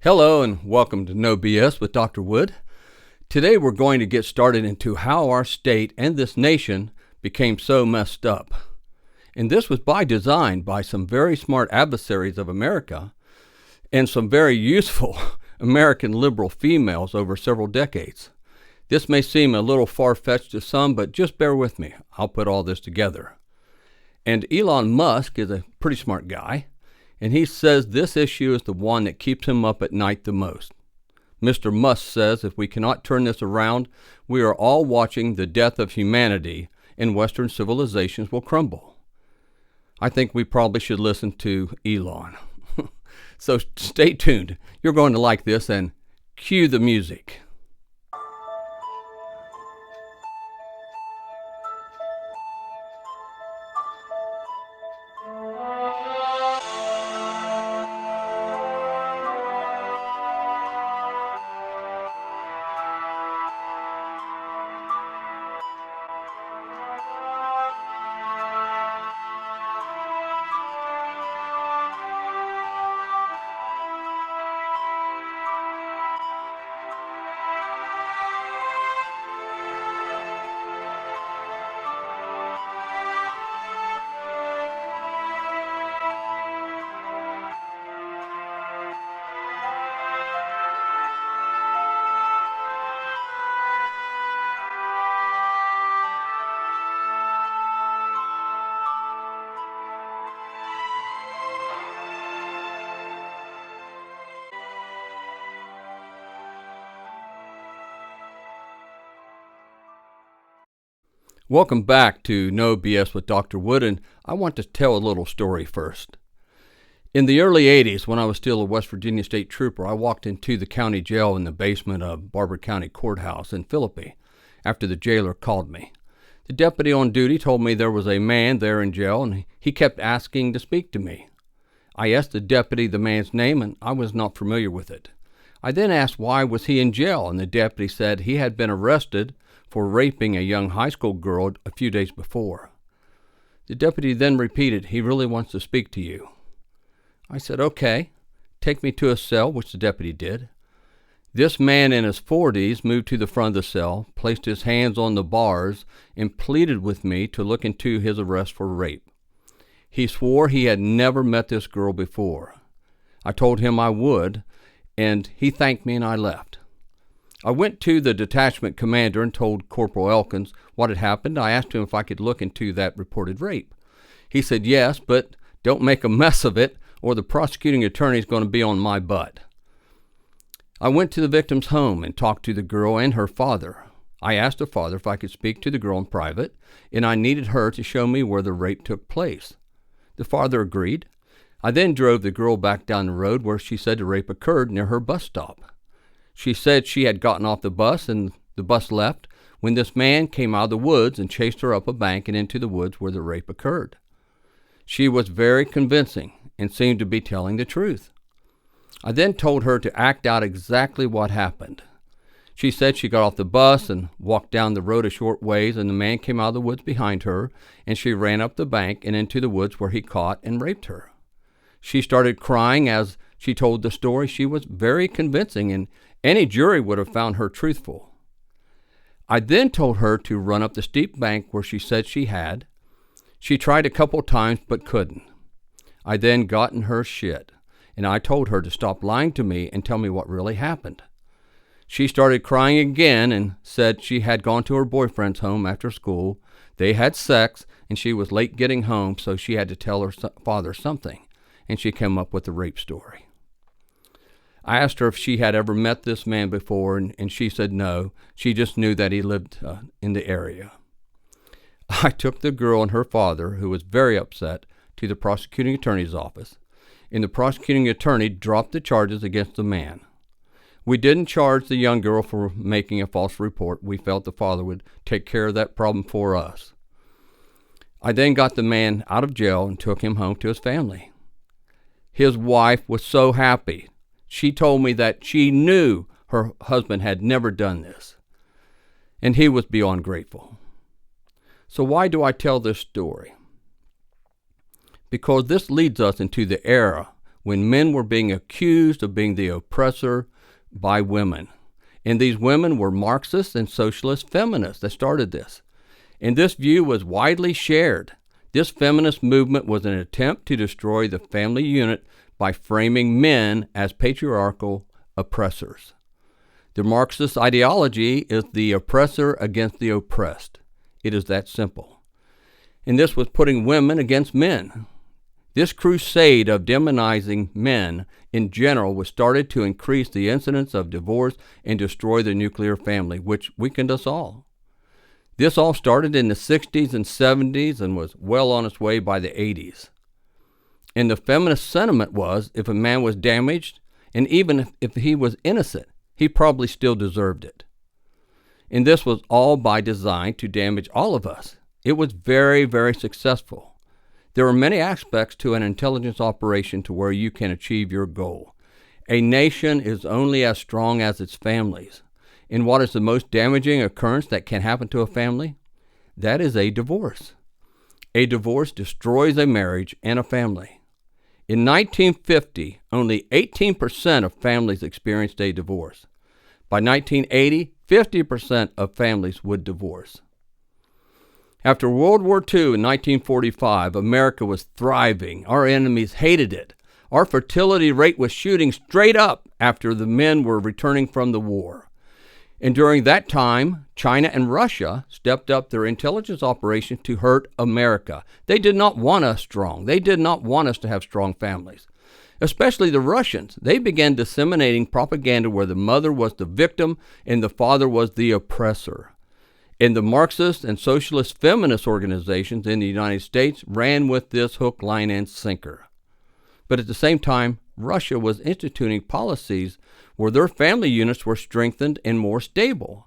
Hello and welcome to No BS with Dr. Wood. Today we're going to get started into how our state and this nation became so messed up. And this was by design by some very smart adversaries of America and some very useful American liberal females over several decades. This may seem a little far-fetched to some, but just bear with me. I'll put all this together. And Elon Musk is a pretty smart guy. And he says this issue is the one that keeps him up at night the most. Mr. Musk says if we cannot turn this around, we are all watching the death of humanity and Western civilizations will crumble. I think we probably should listen to Elon. So stay tuned. You're going to like this, and cue the music. Welcome back to No BS with Dr. Wood, and I want to tell a little story first. In the early 80s, when I was still a West Virginia state trooper, I walked into the county jail in the basement of Barber County Courthouse in Philippi after the jailer called me. The deputy on duty told me there was a man there in jail, and he kept asking to speak to me. I asked the deputy the man's name, and I was not familiar with it. I then asked why was he in jail, and the deputy said he had been arrested for raping a young high school girl a few days before. The deputy then repeated, "He really wants to speak to you." I said, "Okay, take me to a cell," which the deputy did. This man in his 40s moved to the front of the cell, placed his hands on the bars, and pleaded with me to look into his arrest for rape. He swore he had never met this girl before. I told him I would, and he thanked me and I left. I went to the detachment commander and told Corporal Elkins what had happened. I asked him if I could look into that reported rape. He said yes, but don't make a mess of it or the prosecuting attorney is going to be on my butt. I went to the victim's home and talked to the girl and her father. I asked the father if I could speak to the girl in private, and I needed her to show me where the rape took place. The father agreed. I then drove the girl back down the road where she said the rape occurred near her bus stop. She said she had gotten off the bus and the bus left when this man came out of the woods and chased her up a bank and into the woods where the rape occurred. She was very convincing and seemed to be telling the truth. I then told her to act out exactly what happened. She said she got off the bus and walked down the road a short ways, and the man came out of the woods behind her, and she ran up the bank and into the woods where he caught and raped her. She started crying as she told the story. She was very convincing, and any jury would have found her truthful. I then told her to run up the steep bank where she said she had. She tried a couple times but couldn't. I then got in her shit, and I told her to stop lying to me and tell me what really happened. She started crying again and said she had gone to her boyfriend's home after school. They had sex, and she was late getting home, so she had to tell her father something, and she came up with the rape story. I asked her if she had ever met this man before, and she said no. She just knew that he lived in the area. I took the girl and her father, who was very upset, to the prosecuting attorney's office, and the prosecuting attorney dropped the charges against the man. We didn't charge the young girl for making a false report. We felt the father would take care of that problem for us. I then got the man out of jail and took him home to his family. His wife was so happy. She told me that she knew her husband had never done this, and he was beyond grateful. So why do I tell this story? Because this leads us into the era when men were being accused of being the oppressor by women. And these women were Marxist and socialist feminists that started this. And this view was widely shared. This feminist movement was an attempt to destroy the family unit by framing men as patriarchal oppressors. The Marxist ideology is the oppressor against the oppressed. It is that simple. And this was putting women against men. This crusade of demonizing men in general was started to increase the incidence of divorce and destroy the nuclear family, which weakened us all. This all started in the 60s and 70s and was well on its way by the 80s. And the feminist sentiment was, if a man was damaged, and even if he was innocent, he probably still deserved it. And this was all by design to damage all of us. It was very, very successful. There are many aspects to an intelligence operation to where you can achieve your goal. A nation is only as strong as its families. And what is the most damaging occurrence that can happen to a family? That is a divorce. A divorce destroys a marriage and a family. In 1950, only 18% of families experienced a divorce. By 1980, 50% of families would divorce. After World War II in 1945, America was thriving. Our enemies hated it. Our fertility rate was shooting straight up after the men were returning from the war. And during that time, China and Russia stepped up their intelligence operation to hurt America. They did not want us strong. They did not want us to have strong families. Especially the Russians. They began disseminating propaganda where the mother was the victim and the father was the oppressor. And the Marxist and socialist feminist organizations in the United States ran with this hook, line, and sinker. But at the same time, Russia was instituting policies where their family units were strengthened and more stable.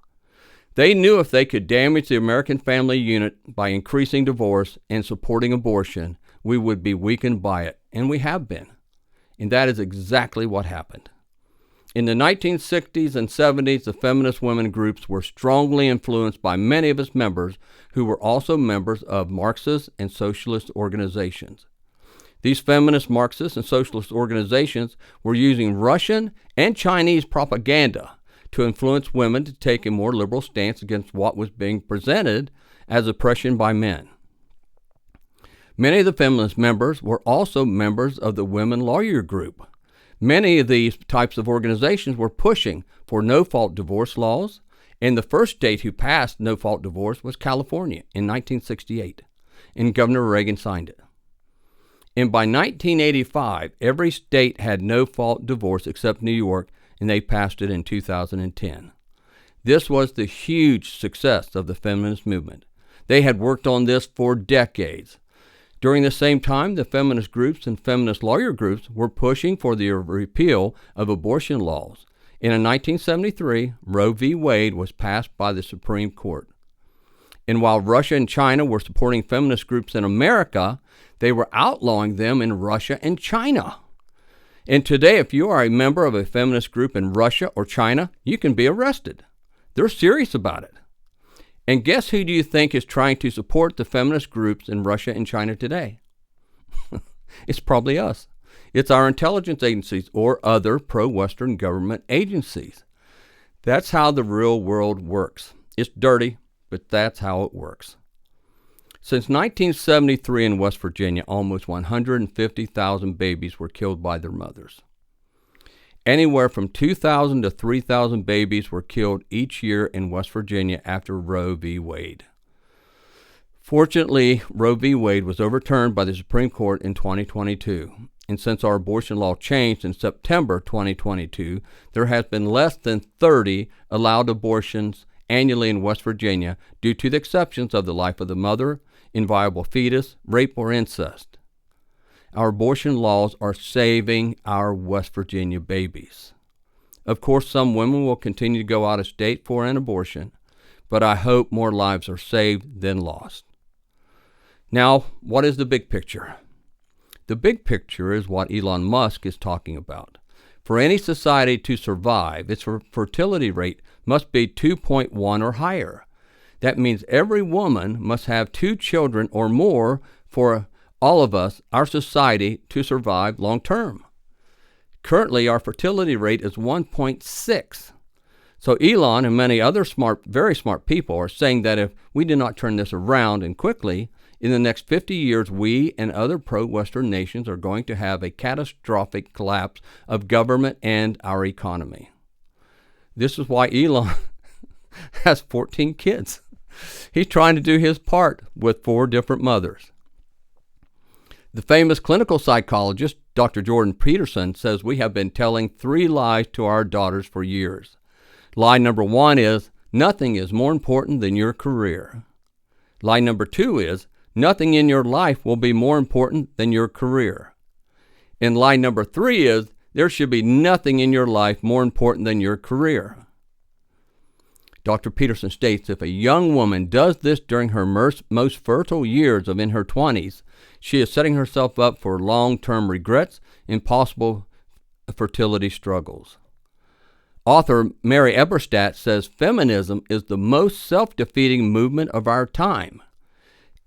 They knew if they could damage the American family unit by increasing divorce and supporting abortion, we would be weakened by it, and we have been. And that is exactly what happened. In the 1960s and 70s, the feminist women groups were strongly influenced by many of its members who were also members of Marxist and socialist organizations. These feminist, Marxist, and socialist organizations were using Russian and Chinese propaganda to influence women to take a more liberal stance against what was being presented as oppression by men. Many of the feminist members were also members of the Women Lawyer Group. Many of these types of organizations were pushing for no-fault divorce laws, and the first state who passed no-fault divorce was California in 1968, and Governor Reagan signed it. And by 1985, every state had no-fault divorce except New York, and they passed it in 2010. This was the huge success of the feminist movement. They had worked on this for decades. During the same time, the feminist groups and feminist lawyer groups were pushing for the repeal of abortion laws. And in 1973, Roe v. Wade was passed by the Supreme Court. And while Russia and China were supporting feminist groups in America, they were outlawing them in Russia and China. And today, if you are a member of a feminist group in Russia or China, you can be arrested. They're serious about it. And guess who do you think is trying to support the feminist groups in Russia and China today? It's probably us. It's our intelligence agencies or other pro-Western government agencies. That's how the real world works. It's dirty, but that's how it works. Since 1973 in West Virginia, almost 150,000 babies were killed by their mothers. Anywhere from 2,000 to 3,000 babies were killed each year in West Virginia after Roe v. Wade. Fortunately, Roe v. Wade was overturned by the Supreme Court in 2022. And since our abortion law changed in September 2022, there has been less than 30 allowed abortions annually in West Virginia due to the exceptions of the life of the mother, inviolable fetus, rape, or incest. Our abortion laws are saving our West Virginia babies. Of course, some women will continue to go out of state for an abortion, but I hope more lives are saved than lost. Now, what is the big picture? The big picture is what Elon Musk is talking about. For any society to survive, its fertility rate must be 2.1 or higher. That means every woman must have 2 children or more for all of us, our society, to survive long term. Currently, our fertility rate is 1.6. So Elon and many other very smart people are saying that if we do not turn this around and quickly, in the next 50 years, we and other pro-Western nations are going to have a catastrophic collapse of government and our economy. This is why Elon has 14 kids. He's trying to do his part with 4 different mothers. The famous clinical psychologist, Dr. Jordan Peterson, says we have been telling 3 lies to our daughters for years. Lie number 1 is, nothing is more important than your career. Lie number 2 is, nothing in your life will be more important than your career. And lie number 3 is, there should be nothing in your life more important than your career. Dr. Peterson states if a young woman does this during her most fertile years in her 20s, she is setting herself up for long-term regrets and possible fertility struggles. Author Mary Eberstadt says feminism is the most self-defeating movement of our time.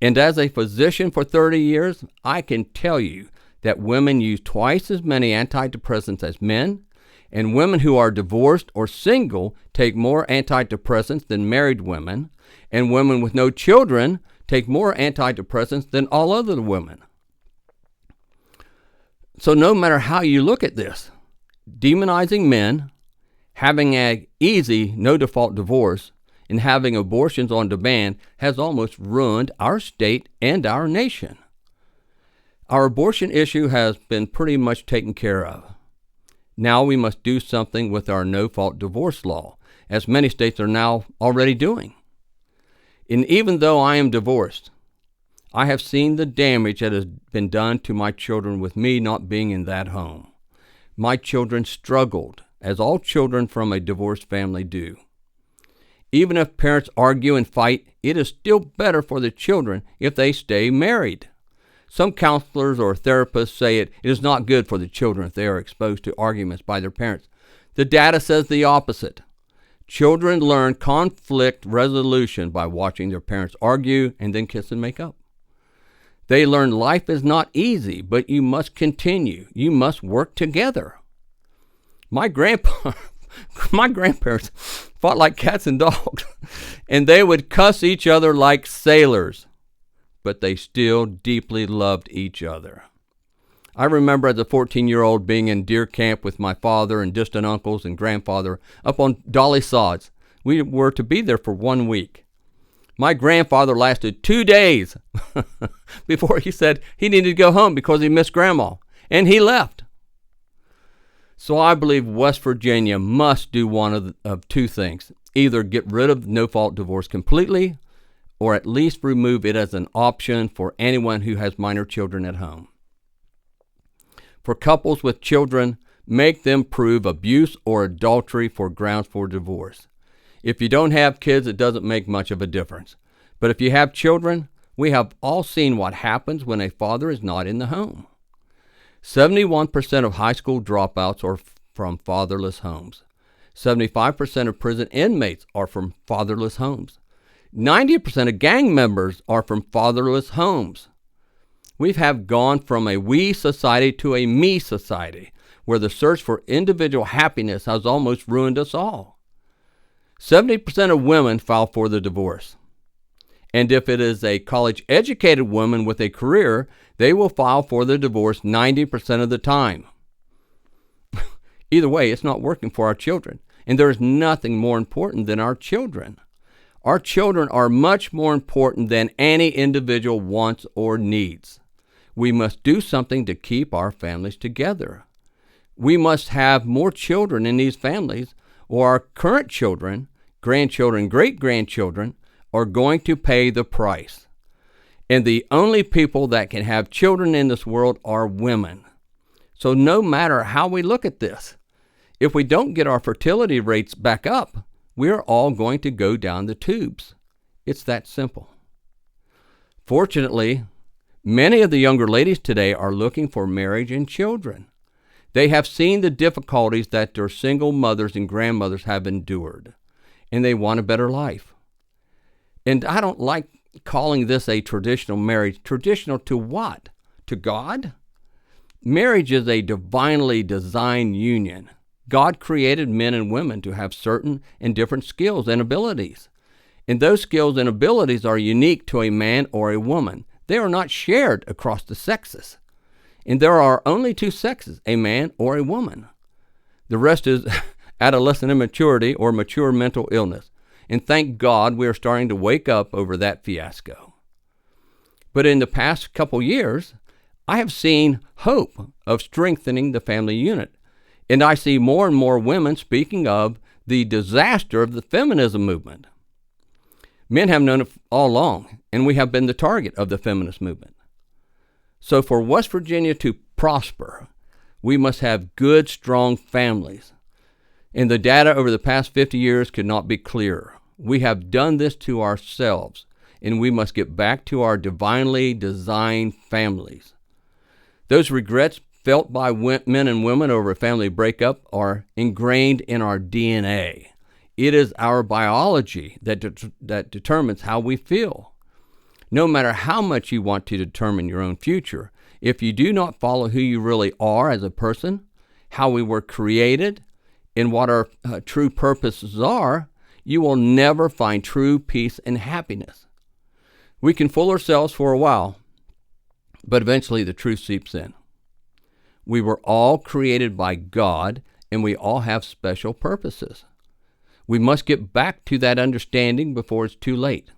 And as a physician for 30 years, I can tell you that women use twice as many antidepressants as men, and women who are divorced or single take more antidepressants than married women, and women with no children take more antidepressants than all other women. So no matter how you look at this, demonizing men, having an easy, no-default divorce, and having abortions on demand has almost ruined our state and our nation. Our abortion issue has been pretty much taken care of. Now we must do something with our no-fault divorce law, as many states are now already doing. And even though I am divorced, I have seen the damage that has been done to my children with me not being in that home. My children struggled, as all children from a divorced family do. Even if parents argue and fight, it is still better for the children if they stay married. Some counselors or therapists say it is not good for the children if they are exposed to arguments by their parents. The data says the opposite. Children learn conflict resolution by watching their parents argue and then kiss and make up. They learn life is not easy, but you must continue. You must work together. My grandparents fought like cats and dogs, and they would cuss each other like sailors, but they still deeply loved each other. I remember as a 14-year-old being in deer camp with my father and distant uncles and grandfather up on Dolly Sods. We were to be there for 1 week. My grandfather lasted 2 days before he said he needed to go home because he missed Grandma, and he left. So I believe West Virginia must do one of 2 things. Either get rid of no-fault divorce completely, or at least remove it as an option for anyone who has minor children at home. For couples with children, make them prove abuse or adultery for grounds for divorce. If you don't have kids, it doesn't make much of a difference. But if you have children, we have all seen what happens when a father is not in the home. 71% of high school dropouts are from fatherless homes. 75% of prison inmates are from fatherless homes. 90% of gang members are from fatherless homes. We have gone from a we society to a me society, where the search for individual happiness has almost ruined us all. 70% of women file for the divorce. And if it is a college-educated woman with a career, they will file for the divorce 90% of the time. Either way, it's not working for our children. And there is nothing more important than our children. Our children are much more important than any individual wants or needs. We must do something to keep our families together. We must have more children in these families, or our current children, grandchildren, great-grandchildren, are going to pay the price. And the only people that can have children in this world are women. So no matter how we look at this, if we don't get our fertility rates back up, we're all going to go down the tubes. It's that simple. Fortunately, many of the younger ladies today are looking for marriage and children. They have seen the difficulties that their single mothers and grandmothers have endured, and they want a better life. And I don't like calling this a traditional marriage. Traditional to what? To God? Marriage is a divinely designed union. God created men and women to have certain and different skills and abilities. And those skills and abilities are unique to a man or a woman. They are not shared across the sexes. And there are only two sexes, a man or a woman. The rest is adolescent immaturity or mature mental illness. And thank God we are starting to wake up over that fiasco. But in the past couple years, I have seen hope of strengthening the family unit. And I see more and more women speaking of the disaster of the feminism movement. Men have known it all along, and we have been the target of the feminist movement. So for West Virginia to prosper, we must have good, strong families. And the data over the past 50 years could not be clearer. We have done this to ourselves, and we must get back to our divinely designed families. Those regrets felt by men and women over a family breakup are ingrained in our DNA. It is our biology that determines how we feel. No matter how much you want to determine your own future, if you do not follow who you really are as a person, how we were created, and what our true purposes are, you will never find true peace and happiness. We can fool ourselves for a while, but eventually the truth seeps in. We were all created by God, and we all have special purposes. We must get back to that understanding before it's too late.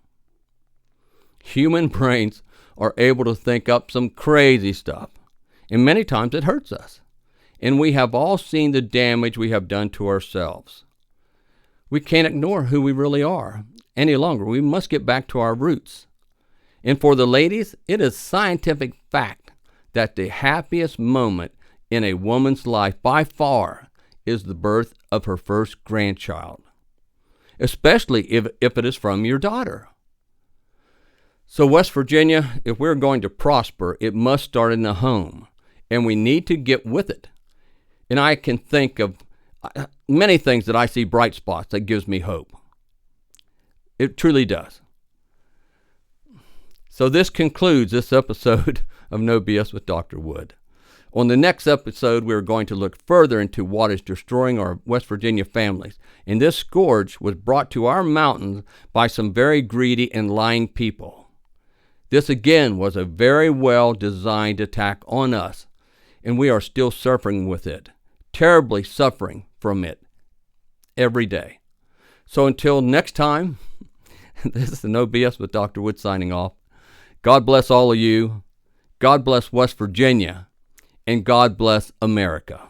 Human brains are able to think up some crazy stuff, and many times it hurts us. And we have all seen the damage we have done to ourselves. We can't ignore who we really are any longer. We must get back to our roots. And for the ladies, it is scientific fact that the happiest moment in a woman's life by far is the birth of her first grandchild, especially if it is from your daughter. So West Virginia, if we're going to prosper, it must start in the home, and we need to get with it. And I can think of many things that I see bright spots that gives me hope. It truly does. So this concludes this episode of No BS with Dr. Wood. On the next episode, we're going to look further into what is destroying our West Virginia families. And this scourge was brought to our mountains by some very greedy and lying people. This again was a very well-designed attack on us, and we are still suffering with it, terribly suffering from it every day. So until next time, this is the No BS with Dr. Wood signing off. God bless all of you. God bless West Virginia. And God bless America.